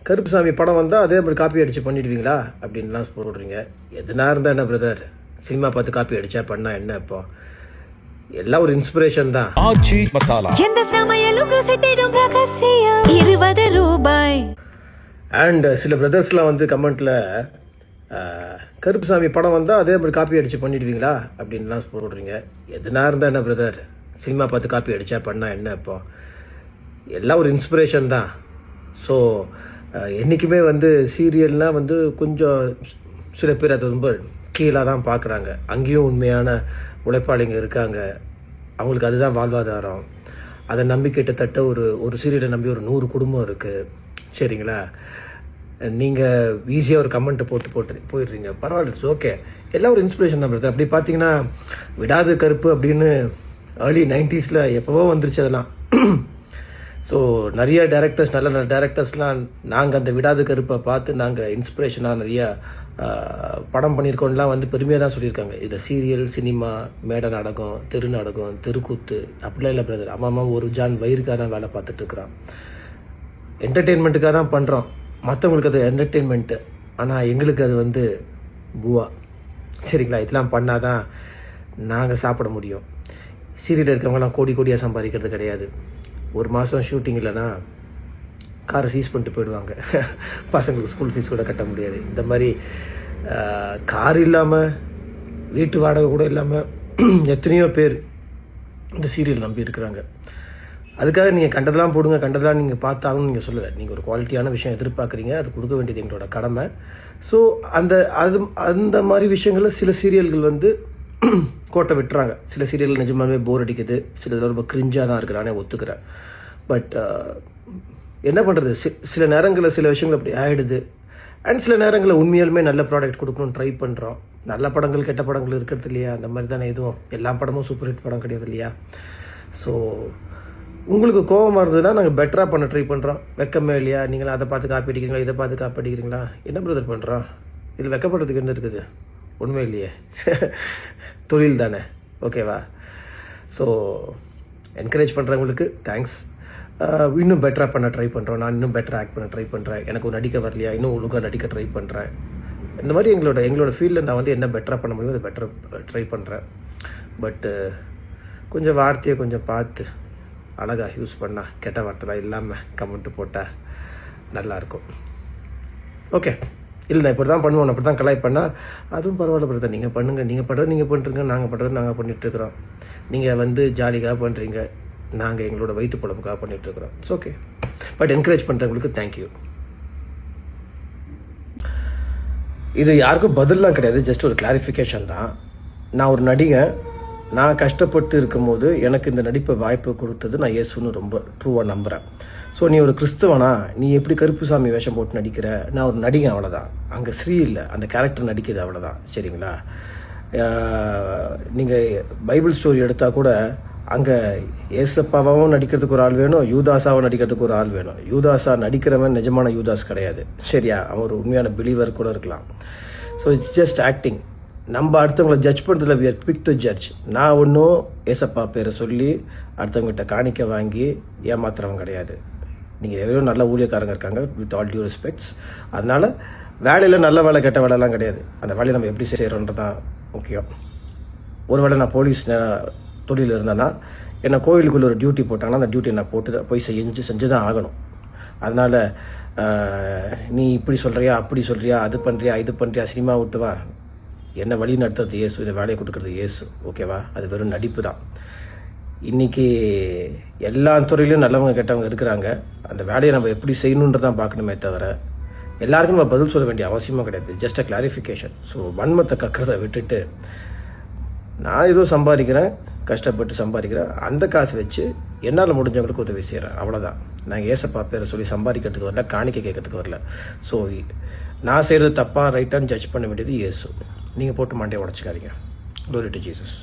கருப்புசாமி படம் வந்தால் அதே மாதிரி காப்பி அடித்து பண்ணிடுவீங்களா அப்படின்லாம் சொல்கிறீங்க. எதுனா இருந்தால் என்ன பிரதர், சினிமா பார்த்து காப்பி அடித்தா பண்ணால் என்ன? இப்போ எல்லாம் ஒரு இன்ஸ்பிரேஷன் தான். ஆச்சி மசாலா எந்த சமையலும் ருசி தேடும் ரகசியம் 20 ரூபாய். அண்ட் சில பிரதர்ஸ்லாம் வந்து கமெண்ட்டில் கருப்புசாமி படம் வந்தால் அதே மாதிரி காப்பி அடித்து பண்ணிடுவீங்களா அப்படின்லாம் சொல்கிறீங்க. எதுனா இருந்தால் என்ன பிரதர், சினிமா பார்த்து காப்பி அடித்தா பண்ணால் என்ன? இப்போ எல்லாம் ஒரு இன்ஸ்பிரேஷன் தான். ஸோ என்றைக்குமே வந்து சீரியல்னால் வந்து கொஞ்சம் சில பேர் அதை ரொம்ப கீழாக தான் பார்க்குறாங்க. அங்கேயும் உண்மையான உழைப்பாளிங்க இருக்காங்க, அவங்களுக்கு அதுதான் வாழ்வாதாரம். அதை நம்பி கிட்டத்தட்ட ஒரு சீரியலை நம்பி ஒரு 100 குடும்பம் இருக்குது. சரிங்களா? நீங்கள் ஈஸியாக ஒரு கமெண்ட்டை போட்டு போயிடுறீங்க. பரவாயில்ல, இட்ஸ் ஓகே. எல்லாம் ஒரு இன்ஸ்பிரேஷன் தான் இருக்குது. அப்படி பார்த்தீங்கன்னா விடாது கருப்பு அப்படின்னு ஏர்லி 90s எப்போவோ வந்துருச்சு அதெல்லாம். ஸோ நிறைய டேரக்டர்ஸ், நல்ல டேரக்டர்ஸ்லாம் நாங்கள் அந்த விடாது கருப்பை பார்த்து நாங்கள் இன்ஸ்பிரேஷனாக நிறையா படம் பண்ணியிருக்கோம்லாம் வந்து பெருமையாக தான் சொல்லியிருக்காங்க. இதில் சீரியல், சினிமா, மேடை நாடகம், தெரு நாடகம், தெருக்கூத்து அப்படிலாம் இல்லை பிரதர். அம்மா ஒரு ஜான் வயிறுக்காக தான் வேலை பார்த்துட்டு இருக்கிறோம். என்டர்டெயின்மெண்ட்டுக்காக தான் பண்ணுறோம். மற்றவங்களுக்கு அது என்டர்டெயின்மெண்ட்டு, ஆனால் எங்களுக்கு அது வந்து பூவா. சரிங்களா? இதெல்லாம் பண்ணால் தான் நாங்கள் சாப்பிட முடியும். சீரியலில் இருக்கவங்கலாம் கோடியாக சம்பாதிக்கிறது கிடையாது. ஒரு மாதம் ஷூட்டிங் இல்லைன்னா காரை சீஸ் பண்ணிட்டு போயிடுவாங்க. பசங்களுக்கு ஸ்கூல் ஃபீஸ் கூட கட்ட முடியாது. இந்த மாதிரி கார் இல்லாமல், வீட்டு வாடகை கூட இல்லாமல் எத்தனையோ பேர் இந்த சீரியல் நம்பி இருக்கிறாங்க. அதுக்காக நீங்கள் கண்டதெல்லாம் போடுங்க, கண்டதெல்லாம் நீங்கள் பார்த்தாங்கன்னு நீங்கள் சொல்லலை. நீங்கள் ஒரு குவாலிட்டியான விஷயம் எதிர்பார்க்குறீங்க, அது கொடுக்க வேண்டியது எங்களோட கடமை. ஸோ அந்த மாதிரி விஷயங்களில் சில சீரியல்கள் வந்து கோட்டை விட்டுறாங்க. சில சீரியல் நிஜமாகவே போர் அடிக்குது, சில ரொம்ப கிரிஞ்சாக தான் இருக்குது, நானே ஒத்துக்கிறேன். பட் என்ன பண்ணுறது, சில நேரங்களில் சில விஷயங்கள் அப்படி ஆகிடுது. அண்ட் சில நேரங்களில் உண்மையாலுமே நல்ல ப்ராடக்ட் கொடுக்கணும்னு ட்ரை பண்ணுறோம். நல்ல படங்கள் கெட்ட படங்கள் இருக்கிறது இல்லையா? அந்த மாதிரி தானே எதுவும் எல்லா படமும் சூப்பர் ஹிட் படம் கிடையாது இல்லையா? ஸோ உங்களுக்கு கோபமாக இருந்ததுன்னா நாங்கள் பெட்டராக பண்ண ட்ரை பண்ணுறோம். வெக்கமே இல்லையா? நீங்களும் அதை பார்த்து காப்பி அடிக்கிறீங்களா, இதை பார்த்து காப்பி அடிக்கிறீங்களா? என்ன பிரதர் பண்ணுறோம்? இதில் வெக்கப்படுறதுக்கு என்ன இருக்குது? ஒன்றுமே இல்லையே, தொழில் தானே. ஓகேவா? ஸோ என்கரேஜ் பண்ணுறவங்களுக்கு தேங்க்ஸ். இன்னும் பெட்டராக பண்ண ட்ரை பண்ணுறோம். நான் இன்னும் பெட்டராக ஆக்ட் பண்ண ட்ரை பண்ணுறேன். எனக்கு ஒரு நடிக்க வரலையா, இன்னும் ஒழுங்காக நடிக்க ட்ரை பண்ணுறேன். இந்த மாதிரி எங்களோட ஃபீல்டில் நான் வந்து என்ன பெட்டராக பண்ண முடியும் அதை பெட்டராக ட்ரை பண்ணுறேன். பட்டு கொஞ்சம் வார்த்தையை கொஞ்சம் பார்த்து அழகாக யூஸ் பண்ணால், கெட்ட வார்த்தைலாம் இல்லாமல் கமெண்ட்டு போட்டால் நல்லாயிருக்கும். ஓகே, இல்லை நான் இப்படி தான் பண்ணுவோம், அப்படி தான் கலாய் பண்ணால் அதுவும் பரவாயில்ல பிரதர். நீங்கள் பண்ணுங்கள், நீங்கள் பண்ணுறது நீங்கள் பண்ணுறீங்க, நாங்கள் பண்ணுறது நாங்கள் பண்ணிகிட்ருக்குறோம். நீங்கள் வந்து ஜாலிக்காக பண்ணுறீங்க, நாங்கள் எங்களோட வயிற்று பழப்புக்காக பண்ணிகிட்ருக்குறோம். It's okay. பட் என்கரேஜ் பண்ணுறவங்களுக்கு தேங்க்யூ. இது யாருக்கும் பதிலாம் கிடையாது, ஜஸ்ட் ஒரு கிளாரிஃபிகேஷன் தான். நான் ஒரு நடிகன், நான் கஷ்டப்பட்டு இருக்கும்போது எனக்கு இந்த நடிப்பை வாய்ப்பு கொடுத்தது நான் இயேசுன்னு ரொம்ப ட்ரூவாக நம்புகிறேன். ஸோ நீ ஒரு கிறிஸ்துவனா, நீ எப்படி கருப்புசாமி வேஷம் போட்டு நடிக்கிற? நான் ஒரு நடிகன், அவ்வளோதான். அங்கே ஸ்ரீ இல்லை, அந்த கேரக்டர் நடிக்குது, அவ்வளோதான். சரிங்களா? நீங்கள் பைபிள் ஸ்டோரி எடுத்தால் கூட அங்கே ஏசப்பாவும் நடிக்கிறதுக்கு ஒரு ஆள் வேணும், யூதாஸாவும் நடிக்கிறதுக்கு ஒரு ஆள் வேணும். யூதாஸா நடிக்கிறவன் நிஜமான யூதாஸ் கிடையாது. சரியா? அவன் ஒரு உண்மையான பிலீவர் கூட இருக்கலாம். So it's just acting. நம்ம அடுத்தவங்களை ஜட்ஜ் பண்ணுறதுல we are quick to judge. நான் ஒன்றும் ஏசப்பா பேரை சொல்லி அடுத்தவங்ககிட்ட காணிக்க வாங்கி ஏமாத்துறவங்க கிடையாது. நீங்கள் எவ்வளோ நல்ல ஊழியக்காரங்க இருக்காங்க, வித் ஆல் டியூ ரெஸ்பெக்ட்ஸ். அதனால் வேலையில் நல்ல வேலை கெட்ட வேலைலாம் கிடையாது. அந்த வேலையை நம்ம எப்படி செய்கிறோன்றது தான் முக்கியம். ஒரு வேளை நான் போலீஸ் தொழில் இருந்தேன்னா என்னை கோயிலுக்குள்ளே ஒரு டியூட்டி போட்டாங்கன்னா அந்த டியூட்டி நான் போட்டு போய் செஞ்சு தான் ஆகணும். அதனால் நீ இப்படி சொல்கிறியா, அப்படி சொல்கிறியா, அது பண்ணுறியா, இது பண்ணுறியா, சினிமா விட்டு வா, என்ன வழி நடத்துறது இயேசு, இதை வேலையை கொடுக்குறது இயேசு. ஓகேவா? அது வெறும் நடிப்பு தான். இன்றைக்கி எல்லா துறையிலையும் நல்லவங்க கெட்டவங்க இருக்கிறாங்க. அந்த வேலையை நம்ம எப்படி செய்யணுன்றதான் பார்க்கணுமே தவிர எல்லாருக்கும் நம்ம பதில் சொல்ல வேண்டிய அவசியமும் கிடையாது. Just a clarification. ஸோ வன்மத்தை கக்கிறத விட்டுட்டு நான் ஏதோ சம்பாதிக்கிறேன், கஷ்டப்பட்டு சம்பாதிக்கிறேன், அந்த காசு வச்சு என்னால் முடிஞ்சவங்களுக்கு உதவி செய்கிறேன், அவ்வளோதான். நாங்கள் ஏசப்பா பேரை சொல்லி சம்பாதிக்கிறதுக்கு வரல, காணிக்க கேட்கறதுக்கு வரல. ஸோ நான் செய்கிறது தப்பாக ரைட்டான்னு ஜட்ஜ் பண்ண வேண்டியது இயேசு. நீங்கள் போட்டு மண்டையை உடச்சிக்காதீங்க. Glory to Jesus.